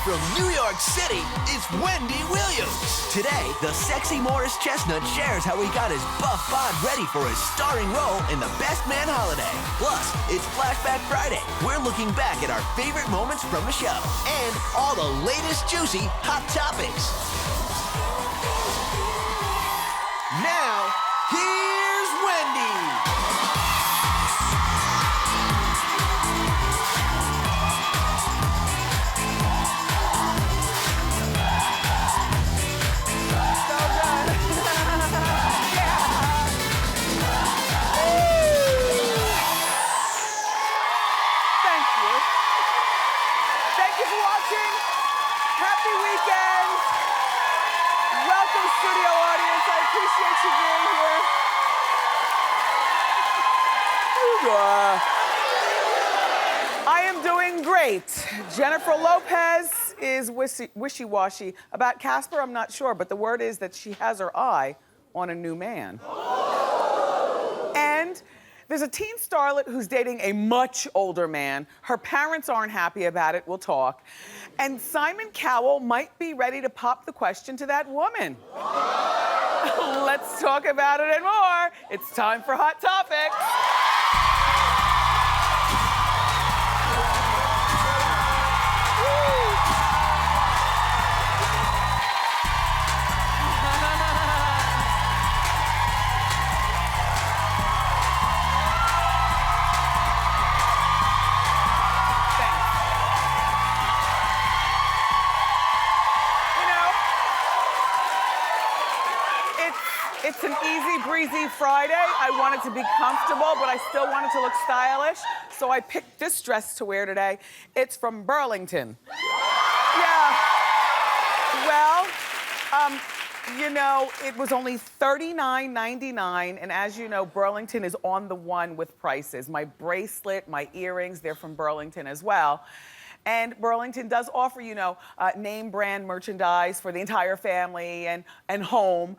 from New York City, it's Wendy Williams. Today, the sexy Morris Chestnut shares how he got his buff bod ready for his starring role in The Best Man Holiday. Plus, it's Flashback Friday. We're looking back at our favorite moments from the show and all the latest juicy hot topics. Now, here's Wendy. Studio audience, I appreciate you being here. I am doing great. Jennifer Lopez is wishy-washy. About Casper, I'm not sure, but the word is that she has her eye on a new man. And there's a teen starlet who's dating a much older man. Her parents aren't happy about it, we'll talk. And Simon Cowell might be ready to pop the question to that woman. Let's talk about it and more. It's time for Hot Topics. It's an easy breezy Friday. I wanted to be comfortable, but I still wanted to look stylish. So I picked this dress to wear today. It's from Burlington. Yeah. Well, you know, it was only $39.99, and as you know, Burlington is on the one with prices. My bracelet, my earrings, they're from Burlington as well. And Burlington does offer, you know, name brand merchandise for the entire family and home.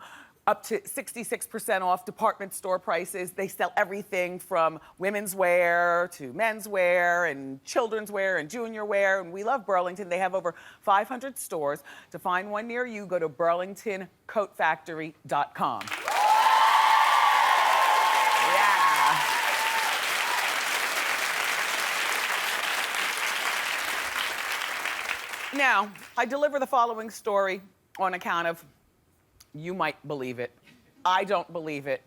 Up to 66% off department store prices. They sell everything from women's wear to men's wear and children's wear and junior wear. And we love Burlington. They have over 500 stores. To find one near you, go to burlingtoncoatfactory.com. Yeah. Now, I deliver the following story on account of you might believe it. I don't believe it.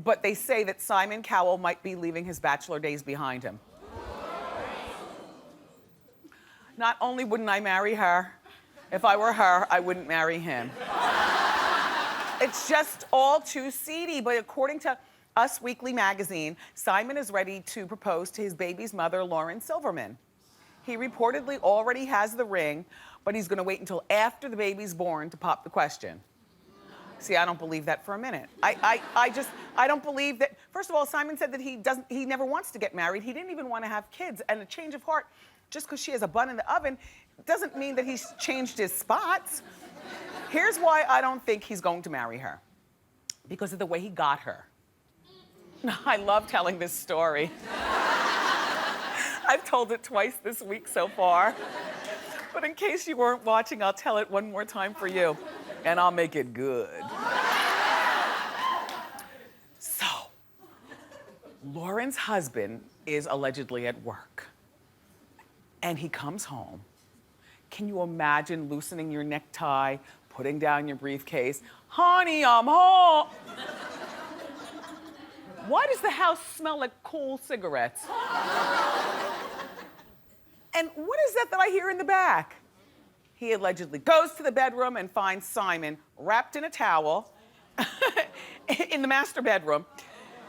But they say that Simon Cowell might be leaving his bachelor days behind him. Not only wouldn't I marry her, if I were her, I wouldn't marry him. It's just all too seedy. But according to Us Weekly magazine, Simon is ready to propose to his baby's mother, Lauren Silverman. He reportedly already has the ring, but he's gonna wait until after the baby's born to pop the question. See, I don't believe that for a minute. I don't believe that. First of all, Simon said that he never wants to get married. He didn't even want to have kids. And a change of heart, just because she has a bun in the oven, doesn't mean that he's changed his spots. Here's why I don't think he's going to marry her. Because of the way he got her. I love telling this story. I've told it twice this week so far. But in case you weren't watching, I'll tell it one more time for you. And I'll make it good. So, Lauren's husband is allegedly at work. And he comes home. Can you imagine loosening your necktie, putting down your briefcase? Honey, I'm home. Why does the house smell like cool cigarettes? And what is that I hear in the back? He allegedly goes to the bedroom and finds Simon wrapped in a towel in the master bedroom.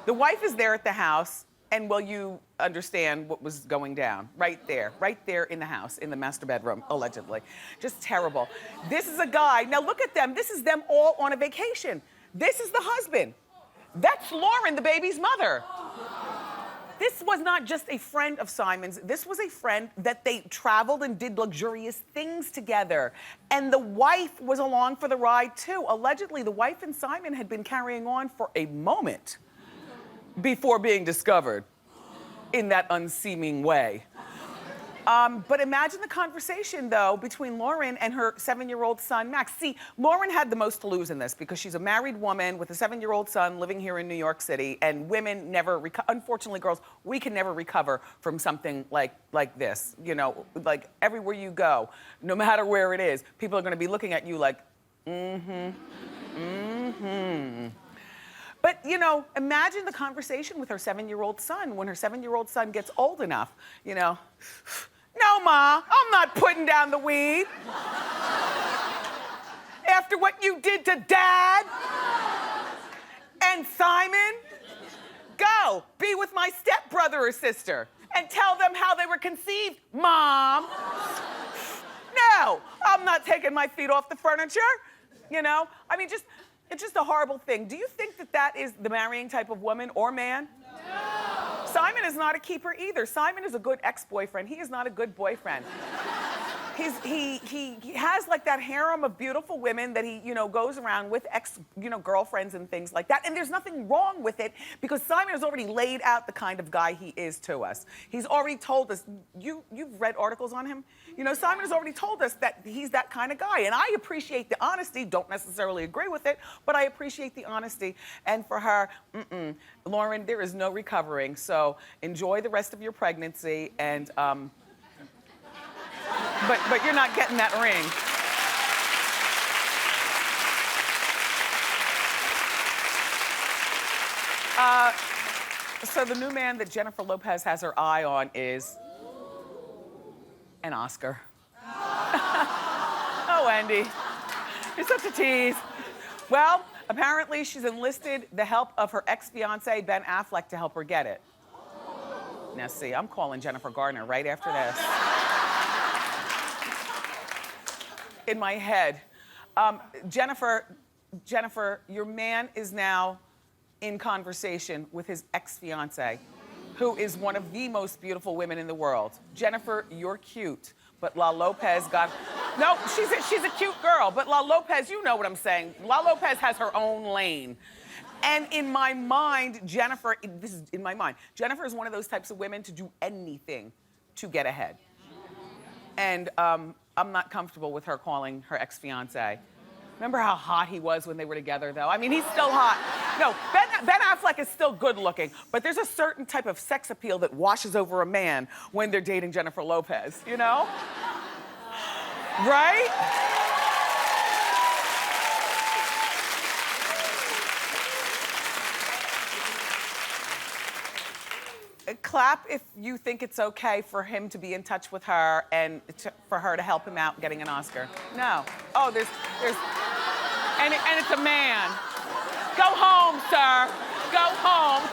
The wife is there at the house, and will you understand what was going down? Right there in the house, in the master bedroom, allegedly. Just terrible. This is a guy, now look at them. This is them all on a vacation. This is the husband. That's Lauren, the baby's mother. This was not just a friend of Simon's. This was a friend that they traveled and did luxurious things together. And the wife was along for the ride too. Allegedly, the wife and Simon had been carrying on for a moment before being discovered in that unseeming way. But imagine the conversation, though, between Lauren and her 7-year-old son, Max. See, Lauren had the most to lose in this because she's a married woman with a 7-year-old son living here in New York City, and women never, unfortunately, girls, we can never recover from something like this. You know, like everywhere you go, no matter where it is, people are gonna be looking at you like, But, you know, imagine the conversation with her 7-year-old son when her 7-year-old son gets old enough, you know. No, Ma, I'm not putting down the weed. After what you did to Dad and Simon, go be with my stepbrother or sister and tell them how they were conceived, Mom. No, I'm not taking my feet off the furniture, you know? I mean, it's just a horrible thing. Do you think that that is the marrying type of woman or man? No. Simon is not a keeper either. Simon is a good ex-boyfriend. He is not a good boyfriend. He has like that harem of beautiful women that he, you know, goes around with girlfriends and things like that. And there's nothing wrong with it because Simon has already laid out the kind of guy he is to us. He's already told us, you've read articles on him? You know, Simon has already told us that he's that kind of guy. And I appreciate the honesty, don't necessarily agree with it, but I appreciate the honesty. And for her, Lauren, there is no recovering. So enjoy the rest of your pregnancy and, but you're not getting that ring. So the new man that Jennifer Lopez has her eye on is an Oscar. Oh, Wendy, you're such a tease. Well, apparently she's enlisted the help of her ex-fiance, Ben Affleck, to help her get it. Now see, I'm calling Jennifer Garner right after this. In my head. Jennifer, your man is now in conversation with his ex-fiance, who is one of the most beautiful women in the world. Jennifer, you're cute, but La Lopez got... No, she's a cute girl, but La Lopez, you know what I'm saying. La Lopez has her own lane. And in my mind, Jennifer, this is in my mind, Jennifer is one of those types of women to do anything to get ahead. And I'm not comfortable with her calling her ex-fiance. Remember how hot he was when they were together, though? I mean, he's still hot. No, Ben Affleck is still good looking, but there's a certain type of sex appeal that washes over a man when they're dating Jennifer Lopez, you know? Right? Clap if you think it's okay for him to be in touch with her and for her to help him out getting an Oscar. No. Oh, there's, and it's a man. Go home, sir. Go home.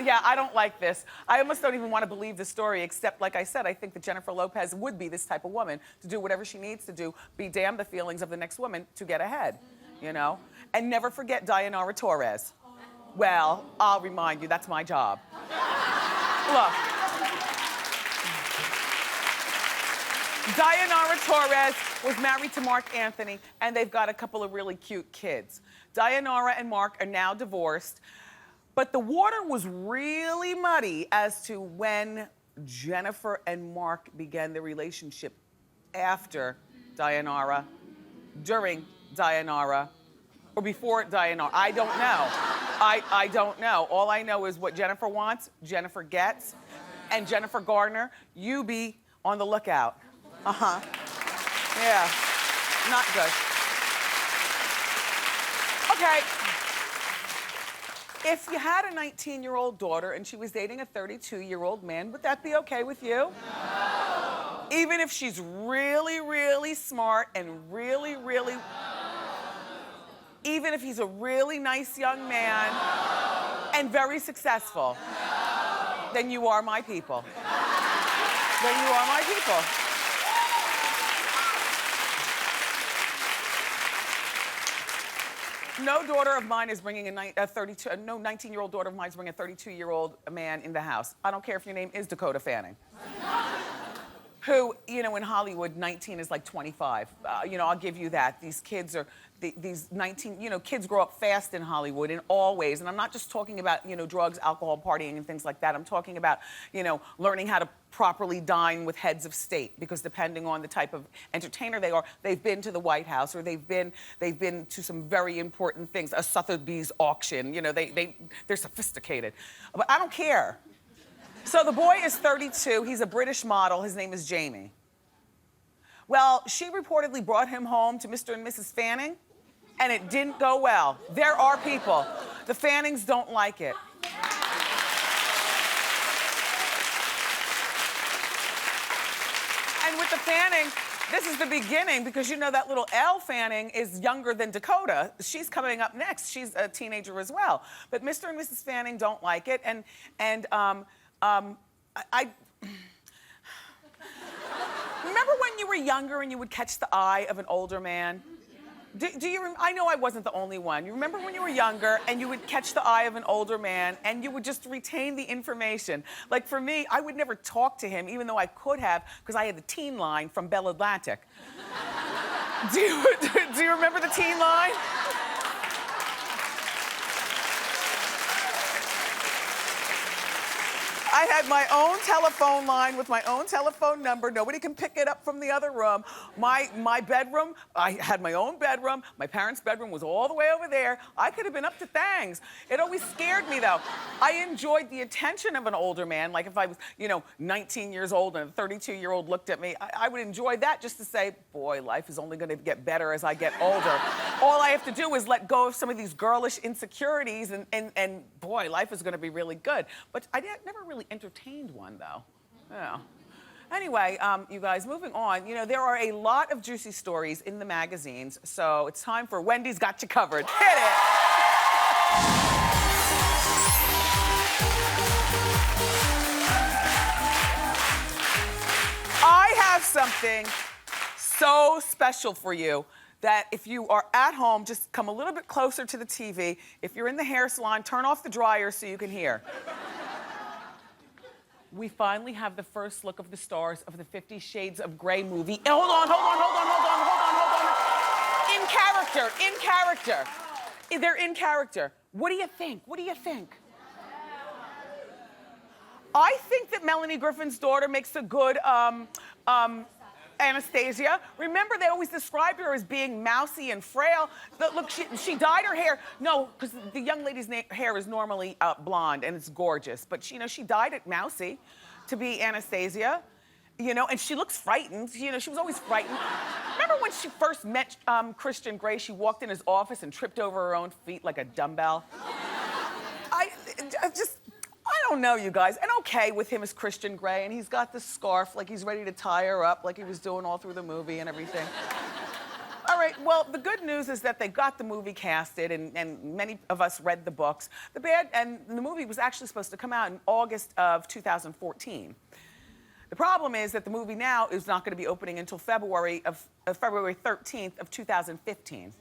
Yeah, I don't like this. I almost don't even want to believe the story, except, like I said, I think that Jennifer Lopez would be this type of woman to do whatever she needs to do, be damn the feelings of the next woman to get ahead, you know? And never forget Dayanara Torres. Well, I'll remind you, that's my job. Look. Dayanara Torres was married to Mark Anthony, and they've got a couple of really cute kids. Dayanara and Mark are now divorced, but the water was really muddy as to when Jennifer and Mark began their relationship after Dayanara, during Dayanara, or before Dayanara. I don't know. I don't know. All I know is what Jennifer wants, Jennifer gets. And Jennifer Garner, you be on the lookout. Uh-huh. Yeah, not good. Okay. If you had a 19-year-old daughter and she was dating a 32-year-old man, would that be okay with you? No. Even if she's really, really smart and really, really... Even if he's a really nice young man and very successful, then you are my people. Then you are my people. No daughter of mine is bringing no 19-year-old daughter of mine is bringing a 32-year-old man in the house. I don't care if your name is Dakota Fanning. who, you know, in Hollywood, 19 is like 25. You know, I'll give you that. These kids are, these 19, you know, kids grow up fast in Hollywood in all ways. And I'm not just talking about, you know, drugs, alcohol, partying, and things like that. I'm talking about, you know, learning how to properly dine with heads of state, because depending on the type of entertainer they are, they've been to the White House, or they've been to some very important things, a Sotheby's auction. You know, they're sophisticated. But I don't care. So the boy is 32. He's a British model. His name is Jamie. Well, she reportedly brought him home to Mr. and Mrs. Fanning, and it didn't go well. There are people. The Fannings don't like it. And with the Fanning, this is the beginning, because you know that little Elle Fanning is younger than Dakota. She's coming up next. She's a teenager as well. But Mr. and Mrs. Fanning don't like it, and I remember when you were younger and you would catch the eye of an older man? I know I wasn't the only one. You remember when you were younger and you would catch the eye of an older man and you would just retain the information? Like for me, I would never talk to him, even though I could have, because I had the teen line from Bell Atlantic. Do you remember the teen line? I had my own telephone line with my own telephone number. Nobody can pick it up from the other room. My bedroom, I had my own bedroom. My parents' bedroom was all the way over there. I could have been up to things. It always scared me, though. I enjoyed the attention of an older man. Like if I was, you know, 19 years old and a 32-year-old looked at me, I would enjoy that, just to say, boy, life is only gonna get better as I get older. All I have to do is let go of some of these girlish insecurities, and boy, life is gonna be really good. But I never really entertained one, though. Yeah. Anyway, you guys, moving on. You know, there are a lot of juicy stories in the magazines, so it's time for Wendy's Got You Covered. Hit it! I have something so special for you that if you are at home, just come a little bit closer to the TV. If you're in the hair salon, turn off the dryer so you can hear. We finally have the first look of the stars of the 50 Shades of Grey movie. Hold on. In character. They're in character. What do you think? I think that Melanie Griffin's daughter makes a good Anastasia. Remember, they always described her as being mousy and frail. Look, she dyed her hair. No, because the young lady's hair is normally blonde and it's gorgeous. But she dyed it mousy to be Anastasia. You know, and she looks frightened. You know, she was always frightened. Remember when she first met Christian Grey? She walked in his office and tripped over her own feet like a dumbbell. I don't know, you guys. And okay with him as Christian Grey, and he's got the scarf like he's ready to tie her up like he was doing all through the movie and everything. All right, well, the good news is that they got the movie casted, and many of us read the books. The movie was actually supposed to come out in August of 2014. The problem is that the movie now is not going to be opening until February 13th of 2015.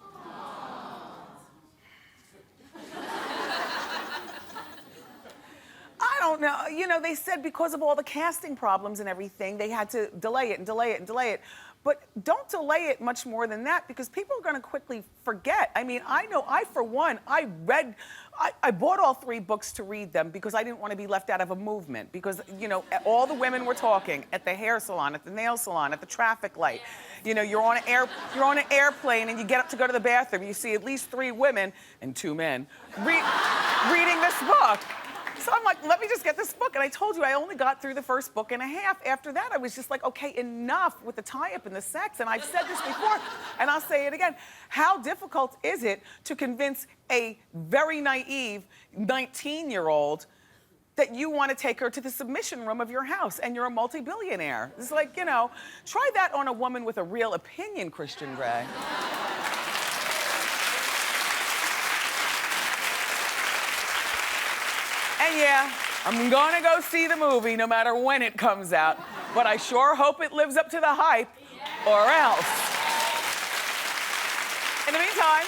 I don't know. You know, they said because of all the casting problems and everything, they had to delay it. But don't delay it much more than that, because people are going to quickly forget. I mean, I know, for one, I bought all 3 books to read them because I didn't want to be left out of a movement. Because, you know, all the women were talking at the hair salon, at the nail salon, at the traffic light. You know, you're on an airplane and you get up to go to the bathroom. You see at least 3 women and 2 men reading this book. So I'm like, let me just get this book. And I told you I only got through the first book and a half. After that, I was just like, okay, enough with the tie-up and the sex. And I've said this before, and I'll say it again. How difficult is it to convince a very naive 19-year-old that you want to take her to the submission room of your house and you're a multi-billionaire? It's like, you know, try that on a woman with a real opinion, Christian Grey. And yeah, I'm gonna go see the movie no matter when it comes out, but I sure hope it lives up to the hype, or else. In the meantime,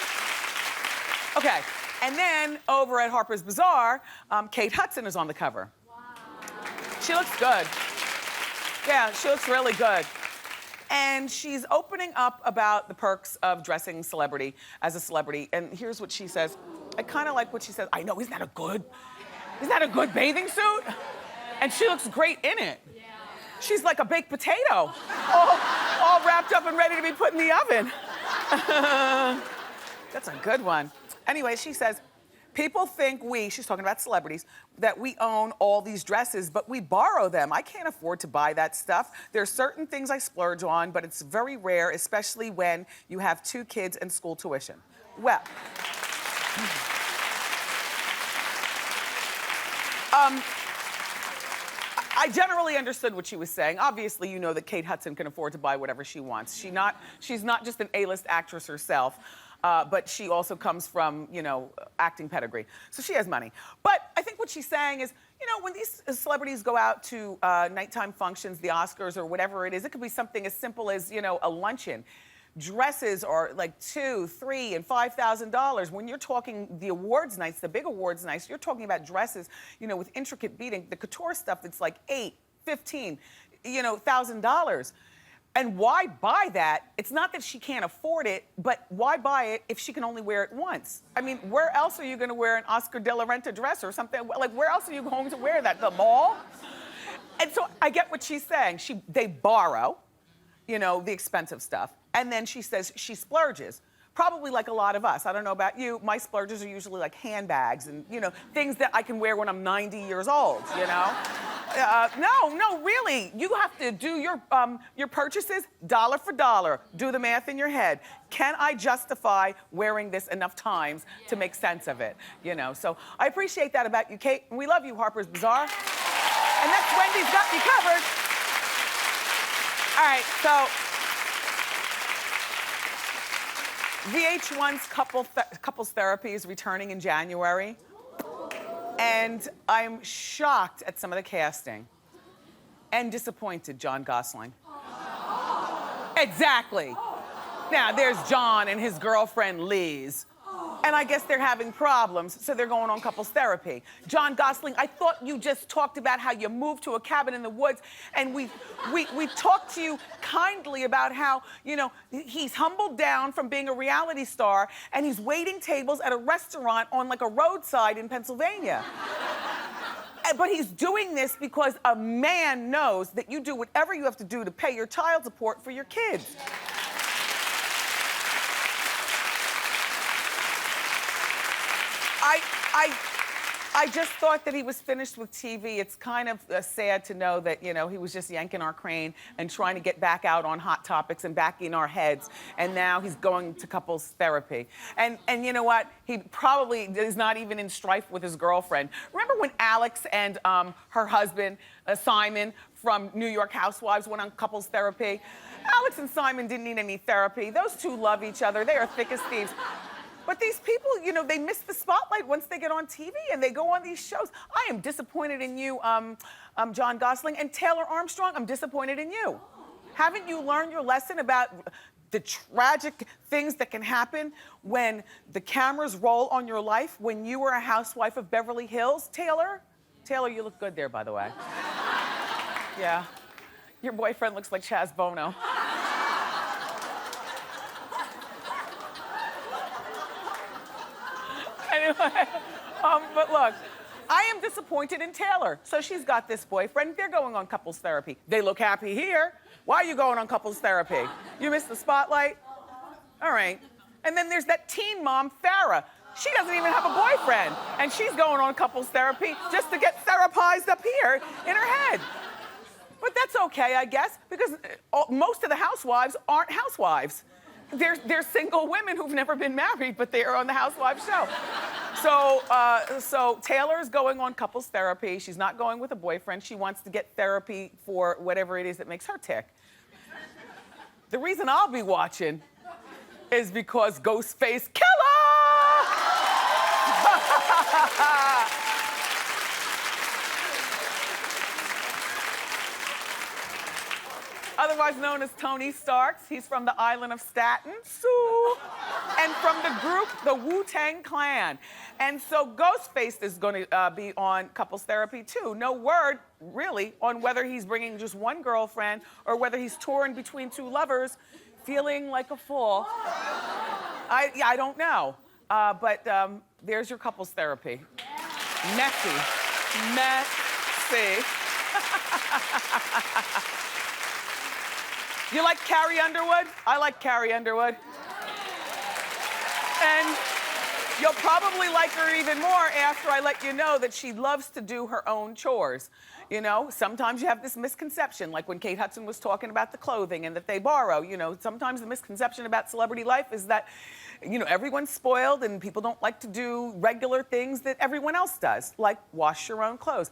okay, and then over at Harper's Bazaar, Kate Hudson is on the cover. Wow. She looks good. Yeah, she looks really good. And she's opening up about the perks of dressing as a celebrity. And here's what she says. I kind of like what she says. I know, isn't that a good bathing suit? And she looks great in it. She's like a baked potato, all wrapped up and ready to be put in the oven. That's a good one. Anyway, she says, people think she's talking about celebrities, that we own all these dresses, but we borrow them. I can't afford to buy that stuff. There are certain things I splurge on, but it's very rare, especially when you have 2 kids and school tuition. Well, I generally understood what she was saying. Obviously, you know that Kate Hudson can afford to buy whatever she wants. She's not just an A-list actress herself, but she also comes from, acting pedigree. So she has money. But I think what she's saying is, when these celebrities go out to nighttime functions, the Oscars or whatever it is, it could be something as simple as, a luncheon. Dresses are like $2,000, $3,000, and $5,000. When you're talking the awards nights, the big awards nights, you're talking about dresses, with intricate beading, the couture stuff that's like $8,000, $15,000, $1,000. And why buy that? It's not that she can't afford it, but why buy it if she can only wear it once? I mean, where else are you going to wear an Oscar de la Renta dress or something? Like, where else are you going to wear that? The mall? And so I get what she's saying. They borrow, the expensive stuff. And then she says she splurges, probably like a lot of us. I don't know about you. My splurges are usually like handbags and, things that I can wear when I'm 90 years old, No, really. You have to do your purchases dollar for dollar. Do the math in your head. Can I justify wearing this enough times to make sense of it? So I appreciate that about you, Kate. And we love you, Harper's Bazaar. And that's Wendy's Got You Covered. All right, so VH1's couples therapy is returning in January. And I'm shocked at some of the casting. And disappointed, John Gosling. Exactly. Now, there's John and his girlfriend, Liz. And I guess they're having problems, so they're going on couples therapy. John Gosling, I thought you just talked about how you moved to a cabin in the woods, and we talked to you kindly about how, he's humbled down from being a reality star, and he's waiting tables at a restaurant on like a roadside in Pennsylvania. But he's doing this because a man knows that you do whatever you have to do to pay your child support for your kids. I just thought that he was finished with TV. It's kind of sad to know that, he was just yanking our crane and trying to get back out on Hot Topics and back in our heads. And now he's going to couples therapy. And you know what? He probably is not even in strife with his girlfriend. Remember when Alex and her husband, Simon, from New York Housewives went on couples therapy? Alex and Simon didn't need any therapy. Those two love each other. They are thick as thieves. But these people, they miss the spotlight once they get on TV and they go on these shows. I am disappointed in you, John Gosling. And Taylor Armstrong, I'm disappointed in you. Haven't you learned your lesson about the tragic things that can happen when the cameras roll on your life when you were a housewife of Beverly Hills? Taylor, you look good there, by the way. Yeah. Your boyfriend looks like Chaz Bono. Anyway, but look, I am disappointed in Taylor. So she's got this boyfriend. They're going on couples therapy. They look happy here. Why are you going on couples therapy? You missed the spotlight? All right. And then there's that teen mom, Farrah. She doesn't even have a boyfriend. And she's going on couples therapy just to get therapized up here in her head. But that's okay, I guess, because most of the housewives aren't housewives. They're single women who've never been married, but they are on the Housewives show. So Taylor's going on couples therapy. She's not going with a boyfriend. She wants to get therapy for whatever it is that makes her tick. The reason I'll be watching is because Ghostface Killer! otherwise known as Tony Starks. He's from the island of Staten, Sue, and from the group, the Wu-Tang Clan. And so Ghostface is going to be on couples therapy too. No word, really, on whether he's bringing just one girlfriend or whether he's torn between two lovers, feeling like a fool. I don't know. But there's your couples therapy. Messy. Messy. You like Carrie Underwood? I like Carrie Underwood. And you'll probably like her even more after I let you know that she loves to do her own chores. You know, sometimes you have this misconception, like when Kate Hudson was talking about the clothing and that they borrow. You know, sometimes the misconception about celebrity life is that, you know, everyone's spoiled and people don't like to do regular things that everyone else does, like wash your own clothes.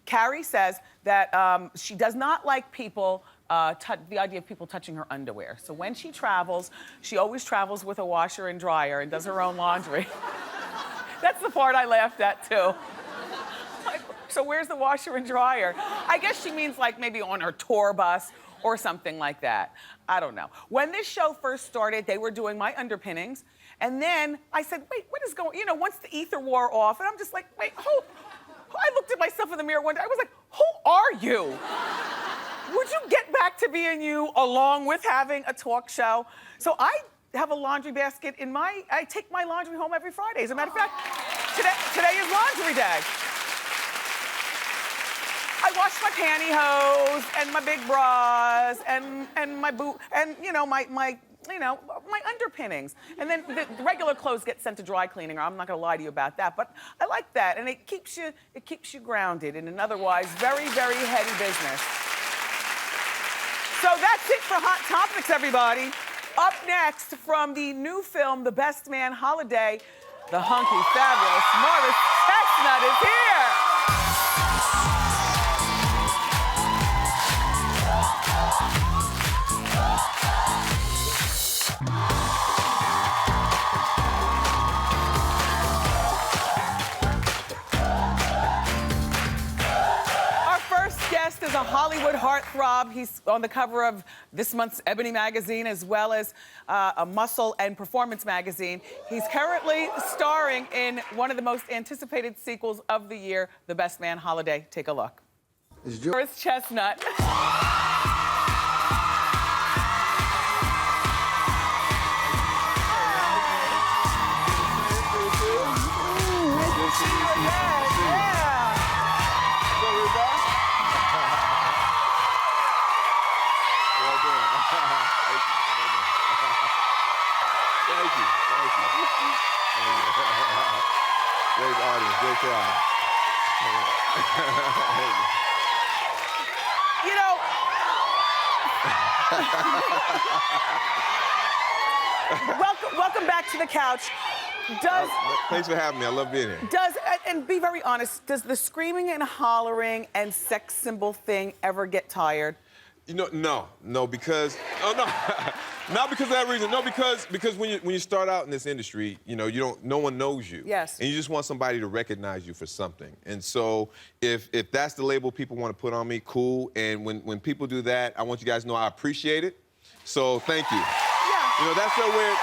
Carrie says that she does not like people, the idea of people touching her underwear. So when she travels, she always travels with a washer and dryer and does her own laundry. That's the part I laughed at too. Like, so where's the washer and dryer? I guess she means like maybe on her tour bus or something like that. I don't know. When this show first started, they were doing my underpinnings. And then I said, wait, what is going, you know, once the ether wore off, and I'm just like, wait, I looked at myself in the mirror one day. I was like, who are you? Would you get back to being you along with having a talk show? So I have a laundry basket in I take my laundry home every Friday. As a matter of fact, today is laundry day. I wash my pantyhose and my big bras and my boot and my underpinnings. And then the regular clothes get sent to dry cleaning. I'm not gonna lie to you about that, but I like that. And it keeps you grounded in an otherwise very, very heady business. So that's it for Hot Topics, everybody. Up next, from the new film, The Best Man Holiday, the hunky, fabulous Morris Chestnut is here. Is a Hollywood heartthrob. He's on the cover of this month's Ebony magazine as well as a Muscle and Performance magazine. He's currently starring in one of the most anticipated sequels of the year, The Best Man Holiday. Take a look. Morris Chestnut. Great audience, great crowd. You know, welcome back to the couch. Thanks for having me. I love being here. And be very honest, does the screaming and hollering and sex symbol thing ever get tired? You know, no, because not because of that reason. No, because when you start out in this industry, you know, no one knows you. Yes. And you just want somebody to recognize you for something. And so if that's the label people want to put on me, cool. And when people do that, I want you guys to know I appreciate it. So thank you. Yeah. You know, that's their way.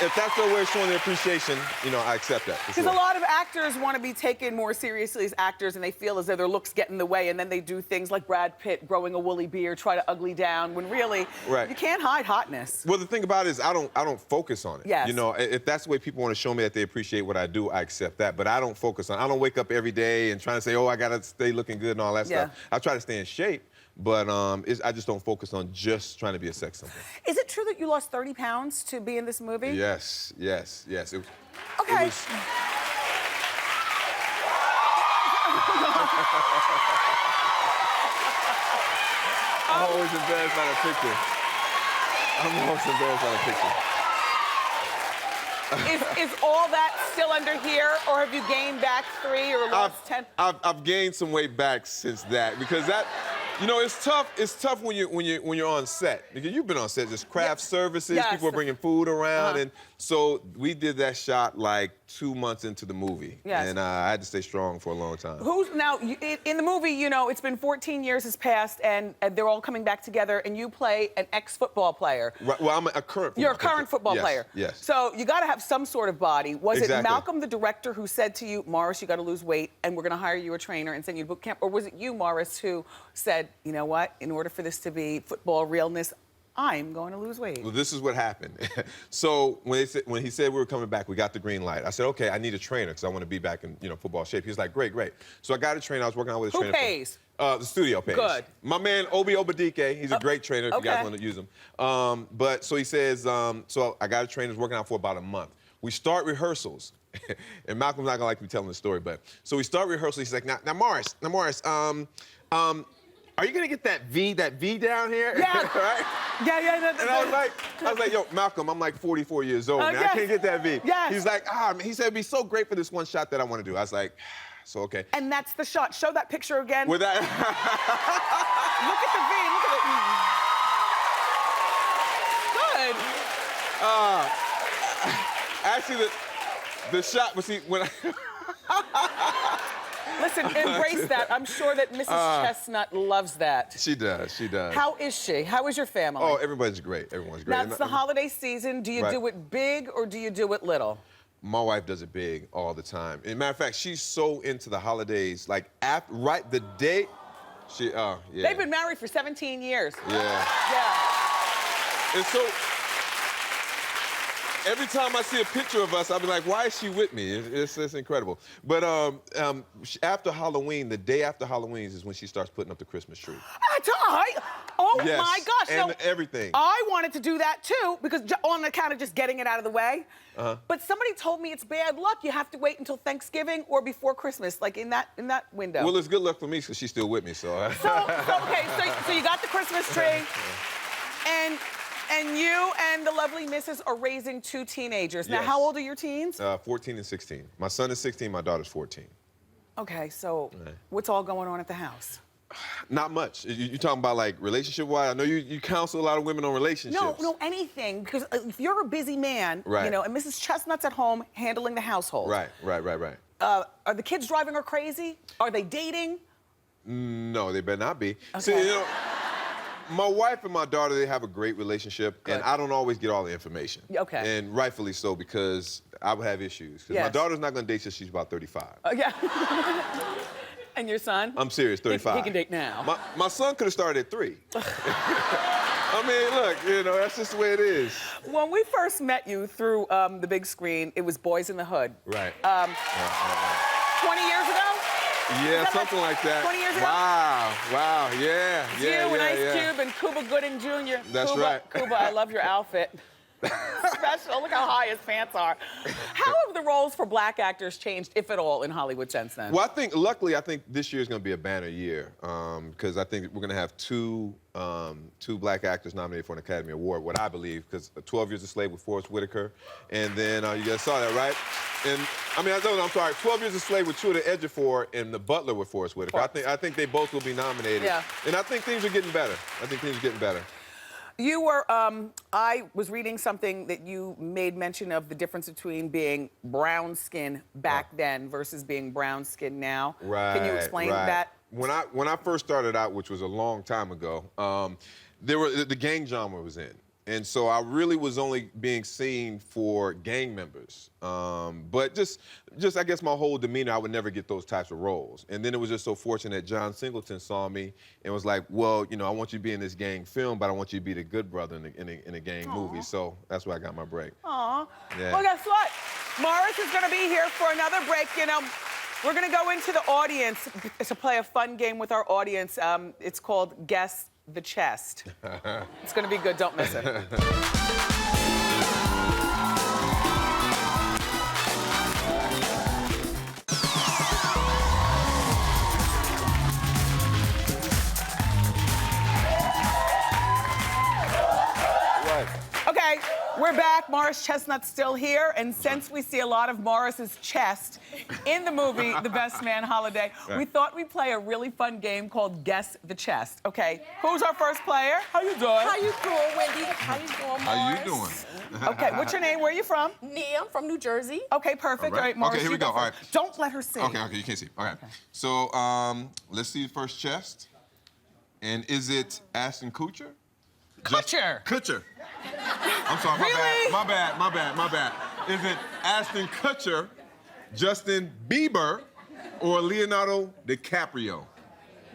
If that's their way of showing their appreciation, you know, I accept that. Because a lot of actors want to be taken more seriously as actors, and they feel as though their looks get in the way, and then they do things like Brad Pitt growing a woolly beard, try to ugly down, when really, you can't hide hotness. Well, the thing about it is I don't focus on it. Yes. You know, if that's the way people want to show me that they appreciate what I do, I accept that. But I don't focus on it. I don't wake up every day and try to say, oh, I got to stay looking good and all that stuff. I try to stay in shape. But I just don't focus on just trying to be a sex symbol. Is it true that you lost 30 pounds to be in this movie? Yes. Okay. I'm always embarrassed by the picture. Is all that still under here, or have you gained back 3 or lost 10? I've gained some weight back since that, because that. You know, it's tough. It's tough when you're on set, because you've been on set, just craft services. People are bringing food around, and so we did that shot like 2 months into the movie. Yes. And I had to stay strong for a long time. In the movie, you know, it's been 14 years has passed, and they're all coming back together, and you play an ex-football player. Right, well, I'm a current football player. You're a current football player. Yes. So you got to have some sort of body. Was it Exactly. Malcolm, the director, who said to you, Morris, you got to lose weight, and we're going to hire you a trainer and send you to boot camp? Or was it you, Morris, who said, you know what, in order for this to be football realness, I'm going to lose weight? Well, this is what happened. So when he said we were coming back, we got the green light. I said, okay, I need a trainer because I want to be back in football shape. He was like, great. So I got a trainer. I was working out with a trainer. Who pays? The studio pays. Good. My man, Obi Obadike, he's a great trainer if you guys want to use him. But so he says, so I got a trainer, working out for about a month. We start rehearsals. And Malcolm's not going to like me telling the story, but so we start rehearsals. He's like, now Morris, are you gonna get that V down here? Yeah. Right? Yeah. And I was like, yo, Malcolm, I'm like 44 years old, man. Yes. I can't get that V. Yes. He's like, man. He said it'd be so great for this one shot that I want to do. I was like, so okay. And that's the shot. Show that picture again. With that. Look at the V. Look at it. Good. Actually, the shot was when I. Listen, embrace that. I'm sure that Mrs. Chestnut loves that. She does. How is she? How is your family? Oh, everybody's great. Everyone's great. Now, it's the holiday season. Do you do it big or do you do it little? My wife does it big all the time. As a matter of fact, she's so into the holidays. Like, the day, yeah. They've been married for 17 years. Yeah. And so, every time I see a picture of us, I'll be like, why is she with me? It's incredible. But after Halloween, the day after Halloween is when she starts putting up the Christmas tree. Yes. My gosh. And everything. I wanted to do that too, because on account of just getting it out of the way. But somebody told me it's bad luck. You have to wait until Thanksgiving or before Christmas, like in that window. Well, it's good luck for me because she's still with me, so. So you got the Christmas tree, and you and the lovely missus are raising 2 teenagers. Now, how old are your teens? 14 and 16. My son is 16, my daughter's 14. Okay, so what's all going on at the house? Not much. You talking about like relationship-wise? I know you counsel a lot of women on relationships. No, anything. Because if you're a busy man, you know, and Mrs. Chestnut's at home handling the household. Right. Are the kids driving her crazy? Are they dating? No, they better not be. Okay. See, my wife and my daughter, they have a great relationship, and I don't always get all the information. Okay. And rightfully so, because I would have issues. Because my daughter's not going to date till she's about 35. Yeah. And your son? I'm serious, 35. He can date now. My son could have started at 3. I mean, look, that's just the way it is. When we first met you through the big screen, it was Boys in the Hood. Right. 20 years ago? Yeah, something like that. 20 years ago? Wow, yeah. You and Ice Cube and Cuba Gooding Jr. That's right. Cuba, I love your outfit. Special, look how high his pants are. How have the roles for black actors changed, if at all, in Hollywood since then? Well, luckily, I think this year is going to be a banner year because I think we're going to have two black actors nominated for an Academy Award, what I believe, because 12 Years a Slave with Forrest Whitaker, and then you guys saw that, right? And I mean, I'm sorry, 12 Years a Slave with Truett Ejiofor and The Butler with Forrest Whitaker. I think they both will be nominated. Yeah. And I think things are getting better. You were, I was reading something that you made mention of the difference between being brown skin back then versus being brown skin now. Right. Can you explain that? When I first started out, which was a long time ago, the gang genre was in. And so I really was only being seen for gang members. But just I guess my whole demeanor, I would never get those types of roles. And then it was just so fortunate John Singleton saw me and was like, well, I want you to be in this gang film, but I want you to be the good brother in a gang movie. So that's where I got my break. Aw. Yeah. Well, guess what? Morris is going to be here for another break. We're going to go into the audience to play a fun game with our audience. It's called Guess the Chest. It's gonna be good, don't miss it. Okay, We're back. Morris Chestnut's still here, and since we see a lot of Morris's chest in the movie The Best Man Holiday, we thought we'd play a really fun game called Guess the Chest. Okay, who's our first player? How you doing? How you doing, Wendy? How you doing, Morris? How you doing? Okay, what's your name? Where are you from? Nia, I'm from New Jersey. Okay, perfect. All right, Morris, Okay, here we you go. All right. first. Don't let her see. Okay, you can't see. All right. So, let's see the first chest. And is it Ashton Kutcher? Kutcher. Kutcher. I'm sorry, Really? my bad. Is it Ashton Kutcher, Justin Bieber, or Leonardo DiCaprio?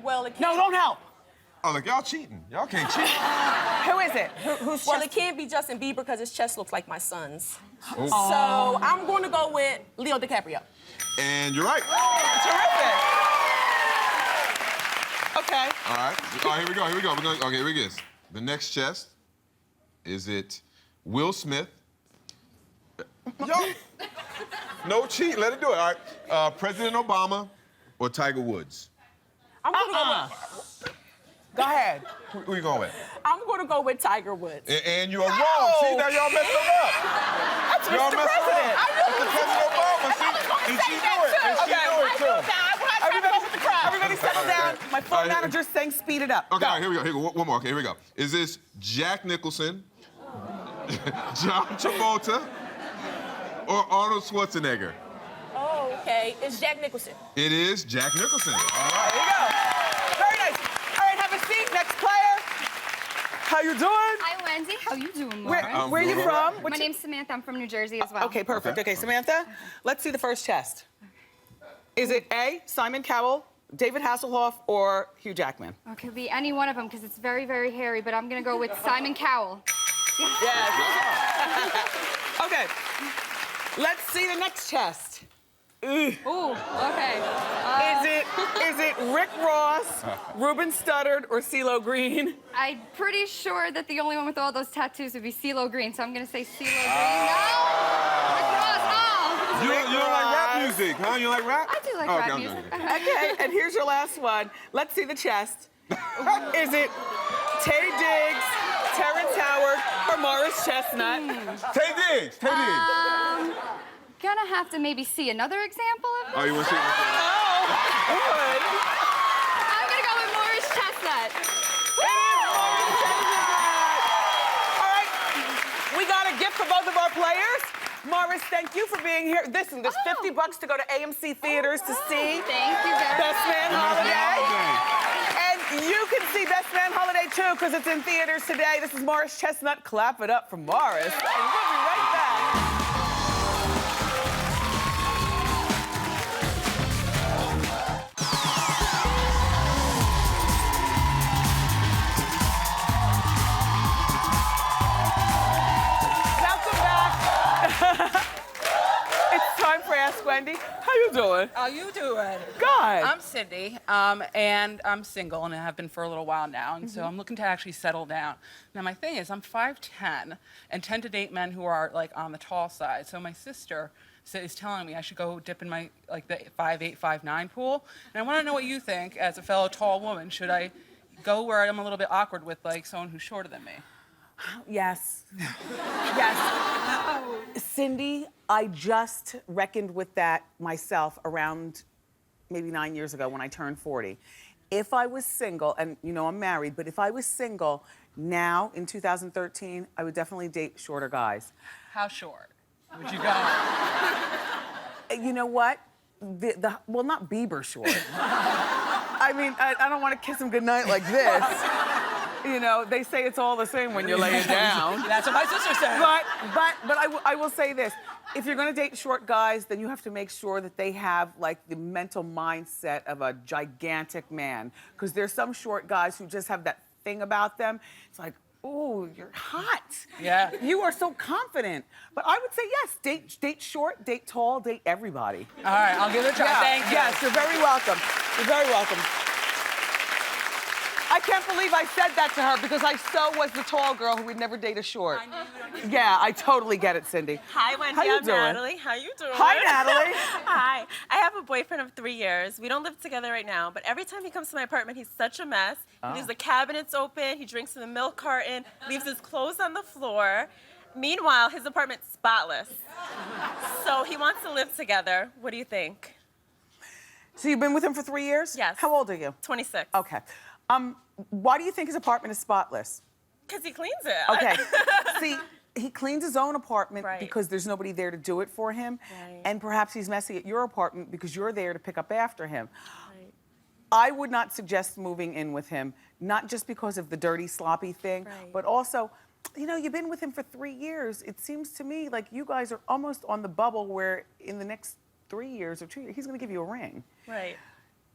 Well, it can't. No, don't help. Oh, look, y'all cheating. Y'all can't cheat. Who is it? Who's Well, chest? it can't be Justin Bieber because his chest looks like my son's. Oh. So I'm going to go with Leo DiCaprio. And you're right. Terrific. Okay. All right, here we go. We're going, okay, here we go. The next chest, is it Will Smith? Yo, no cheat, let it do it. All right, President Obama or Tiger Woods? I'm going to go with... Go ahead. Who you going with? I'm going to go with Tiger Woods. And you're wrong. See, now y'all messed them up. That's Y'all Mr. messed them President. up. That's President Obama. See, and she knew it. And she knew it, too. Everybody settle down. My phone manager's saying speed it up. Okay, Go. all right, here we go. One more. Okay, here we go. Is this Jack Nicholson, John Travolta, or Arnold Schwarzenegger? Oh, okay. It's Jack Nicholson. It is Jack Nicholson. All There right. you go. Very nice. All right, have a seat. Next player. How you doing? Hi, Wendy. How you doing, Morris? Where are you from? My name's Samantha. I'm from New Jersey as well. Okay, perfect. Okay, Samantha, let's see the first chest. Is it A, Simon Cowell, David Hasselhoff, or Hugh Jackman? It could be any one of them because it's very, very hairy, but I'm going to go with Simon Cowell. Yes. Okay, let's see the next chest. Ooh, okay. Is it Rick Ross, Ruben Studdard, or CeeLo Green? I'm pretty sure that the only one with all those tattoos would be CeeLo Green, so I'm going to say CeeLo Green. No! Rick Ross, no! You don't like rap music, huh? You like rap? I do like Okay, rap I'm music. joking. Okay, and here's your last one. Let's see the chest. Is it Tay Diggs, Terrence Howard, or Morris Chestnut? Tay Diggs. Gonna have to maybe see another example of Oh, this. you want to see it? Good. I'm gonna go with Morris Chestnut. All right, we got a gift for both of our players. Morris, thank you for being here. Listen, there's $50 to go to AMC Theaters to see Thank you very much. Best Man Holiday. And you can see Best Man Holiday too, because it's in theaters today. This is Morris Chestnut. Clap it up for Morris. And we'll be right back. It's time for Ask Wendy. How you doing? How you doing? Good. I'm Cindy, and I'm single, and I have been for a little while now, and so I'm looking to actually settle down. Now, my thing is, I'm 5'10", and tend to date men who are, like, on the tall side. So my sister is telling me I should go dip in my, like, the 5'8", 5'9" pool. And I want to know what you think, as a fellow tall woman. Should I go where I'm a little bit awkward with, like, someone who's shorter than me? Yes. Yes. Cindy, I just reckoned with that myself around maybe 9 years ago when I turned 40. If I was single, and you know I'm married, but if I was single now in 2013, I would definitely date shorter guys. How short would you go? You know what? Well, not Bieber short. I mean, I don't want to kiss him goodnight like this. You know, they say it's all the same when you're laying down. That's what my sister said. But I will say this. If you're gonna date short guys, then you have to make sure that they have like the mental mindset of a gigantic man. Because there's some short guys who just have that thing about them. It's like, ooh, you're hot. Yeah. You are so confident. But I would say yes, date short, date tall, date everybody. All right, I'll give it a try. Yeah, Thank you. yes, you're very welcome. You're very welcome. I can't believe I said that to her because I so was the tall girl who would never date a short. Yeah, I totally get it, Cindy. Hi, Wendy. How you I'm doing? Natalie. How you doing? Hi, Natalie. Hi. I have a boyfriend of 3 years. We don't live together right now, but every time he comes to my apartment, he's such a mess. He leaves the cabinets open. He drinks from the milk carton, leaves his clothes on the floor. Meanwhile, his apartment's spotless. So he wants to live together. What do you think? So you've been with him for 3 years? Yes. How old are you? 26. Okay. Why do you think his apartment is spotless? Because he cleans it. Okay. See, he cleans his own apartment Right. because there's nobody there to do it for him. Right. And perhaps he's messy at your apartment because you're there to pick up after him. Right. I would not suggest moving in with him, not just because of the dirty, sloppy thing, Right. but also, you know, you've been with him for 3 years. It seems to me like you guys are almost on the bubble where in the next 3 years or 2 years, he's gonna give you a ring. Right.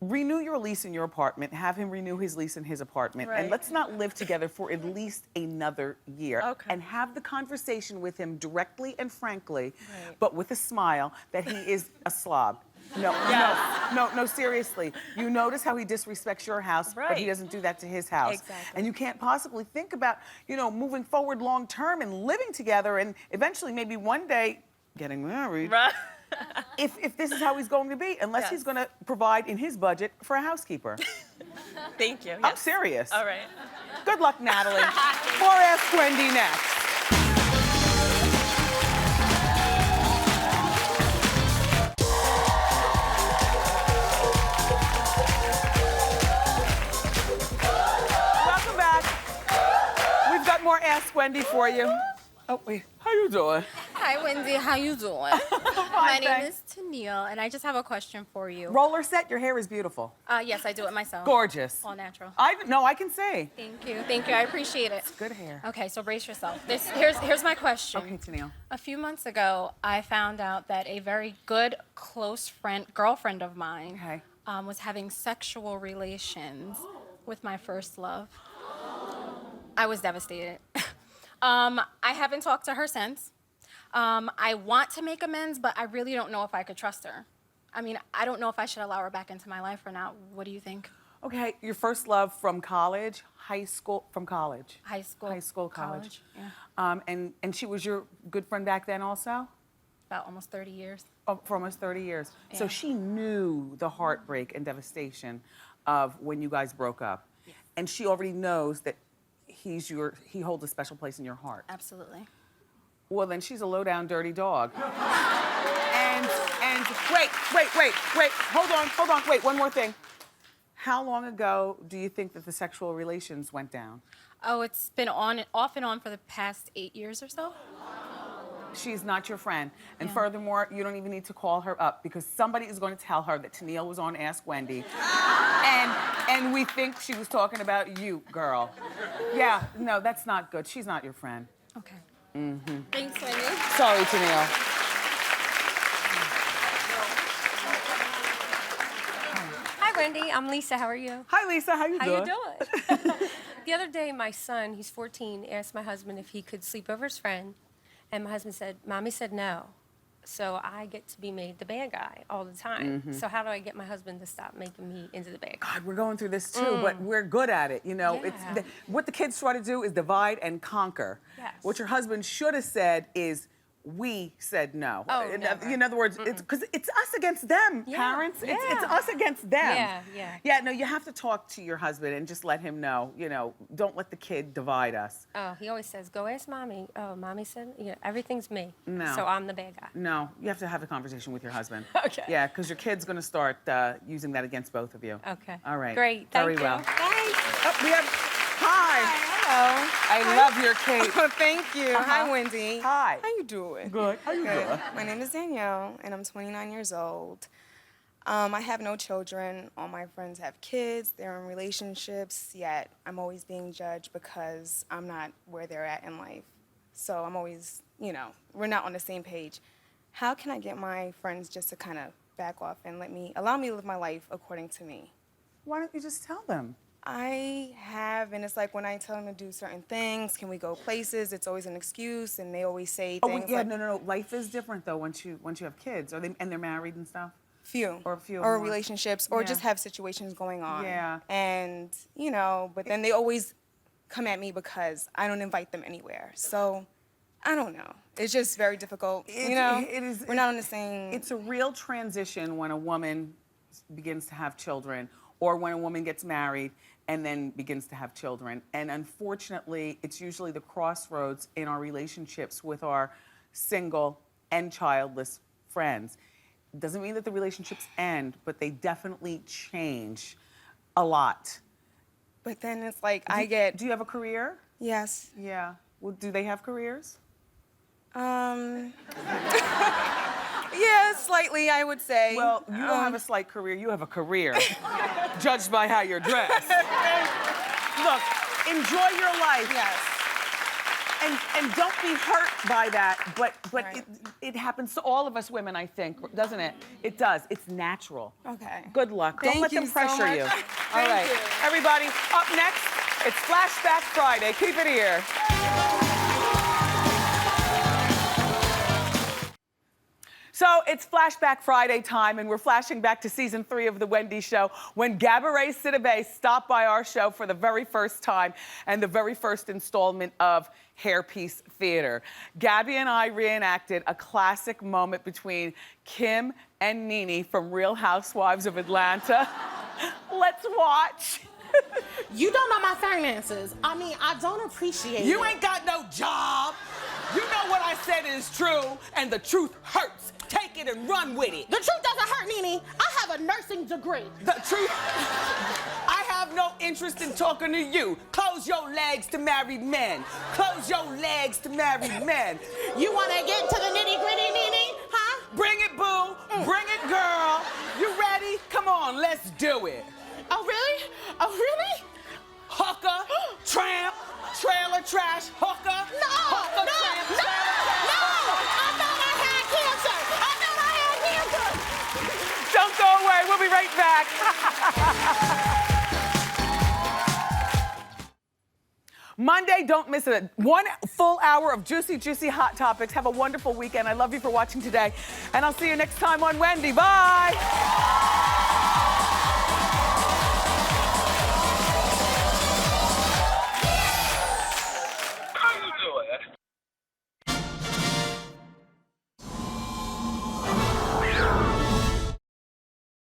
Renew your lease in your apartment, have him renew his lease in his apartment, and Right. let's not live together for at least another year. Okay. And have the conversation with him directly and frankly, Right. but with a smile, that he is a slob. No, no, seriously. You notice how he disrespects your house, but he Right. doesn't do that to his house. Exactly. And you can't possibly think about, you know, moving forward long term and living together and eventually maybe one day getting married. Right. If this is how he's going to be, unless Yes. he's going to provide in his budget for a housekeeper. Thank you. I'm Yes. serious. All right. Good luck, Natalie. More Ask Wendy next. Welcome back. We've got more Ask Wendy for you. Oh, wait. How you doing? Hi, Wendy. How you doing? My name is Tennille, and I just have a question for you. Roller set, your hair is beautiful. Yes, I do it myself. Gorgeous. All natural. No, I can say. Thank you. Thank you. I appreciate it. Good hair. Okay, so brace yourself. Here's my question. Okay, Tennille. A few months ago, I found out that a very good, close girlfriend of mine, Okay. was having sexual relations with my first love. I was devastated. I haven't talked to her since. I want to make amends, but I really don't know if I could trust her. I mean, I don't know if I should allow her back into my life or not. What do you think? Okay, your first love from college, high school, from college. High school. High school, college. Yeah. And she was your good friend back then also? About almost 30 years. Oh, for almost 30 years. So Yeah. she knew the heartbreak and devastation of when you guys broke up. Yes. And she already knows that he holds a special place in your heart. Absolutely. Well, then she's a low-down, dirty dog. and wait. Hold on. Wait, one more thing. How long ago do you think that the sexual relations went down? Oh, it's been off and on for the past 8 years or so. She's not your friend. And Yeah. furthermore, you don't even need to call her up because somebody is going to tell her that Tennille was on Ask Wendy. and we think she was talking about you, girl. Yeah, no, that's not good. She's not your friend. Okay. Thanks, Wendy. Sorry, Tennille. Hi, Wendy. I'm Lisa. How are you? Hi, Lisa. How you How doing? you doing? The other day, my son, he's 14, asked my husband if he could sleep over his friend, and my husband said, Mommy said no. So I get to be made the bad guy all the time. So how do I get my husband to stop making me into the bad guy? God, we're going through this too, but we're good at it. You know, Yeah. What the kids try to do is divide and conquer. Yes. What your husband should have said is, we said no. Oh, never. In other words, it's because it's us against them, Yeah, parents. It's yeah. us against them. Yeah. Yeah, no, you have to talk to your husband and just let him know, don't let the kid divide us. Oh, he always says, go ask Mommy. Oh, Mommy said, everything's me. No. So I'm the bad guy. No, you have to have a conversation with your husband. Okay. Yeah, because your kid's going to start using that against both of you. Okay. All right. Great. Very Thank well. you. Thanks. Oh, we have, hi. Hello. I love your cake. Thank you. Hi, Wendy. Hi. How you doing? Good. How you doing? My name is Danielle, and I'm 29 years old. I have no children. All my friends have kids. They're in relationships, yet I'm always being judged because I'm not where they're at in life. So I'm always, we're not on the same page. How can I get my friends just to kind of back off and allow me to live my life according to me? Why don't you just tell them? I have, and it's like when I tell them to do certain things, can we go places? It's always an excuse, and they always say things like, no. Life is different though once you have kids. And they're married and stuff. few. Or a few Or more. relationships, or Yeah. just have situations going on. Yeah. And, but then they always come at me because I don't invite them anywhere. So, I don't know. It's just very difficult. It is. We're not on the same. It's a real transition when a woman begins to have children or when a woman gets married and then begins to have children. And unfortunately, it's usually the crossroads in our relationships with our single and childless friends. Doesn't mean that the relationships end, but they definitely change a lot. But then it's like Do you have a career? Yes. Yeah. Well, do they have careers? Yeah, slightly, I would say. Well, you don't have a slight career, you have a career, judged by how you're dressed. Look, enjoy your life. Yes. And don't be hurt by that, but Right. it happens to all of us women, I think, doesn't it? It does. It's natural. Okay. Good luck. Don't Thank let them you so pressure much. you. All Thank right. you. Everybody, up next, it's Flashback Friday. Keep it here. So it's Flashback Friday time, and we're flashing back to season 3 of The Wendy Show when Gabourey Sidibe stopped by our show for the very first time and the very first installment of Hairpiece Theater. Gabby and I reenacted a classic moment between Kim and Nene from Real Housewives of Atlanta. Let's watch. You don't know my finances. I mean, I don't appreciate it. You ain't got no job. You know what I said is true, and the truth hurts. Take it and run with it. The truth doesn't hurt, Nene. I have a nursing degree. The truth, I have no interest in talking to you. Close your legs to married men. Close your legs to married men. You want to get to the nitty-gritty, Nene? Huh? Bring it, boo. Bring it, girl. You ready? Come on, let's do it. Oh, really? Oh, really? Hooker, tramp, trailer trash, hooker. No, hooker, no, tramp, no, trailer trash, no! hooker. I thought I had cancer. I thought I had cancer. Don't go away. We'll be right back. Monday, don't miss it. 1 full hour of juicy, juicy hot topics. Have a wonderful weekend. I love you for watching today. And I'll see you next time on Wendy. Bye.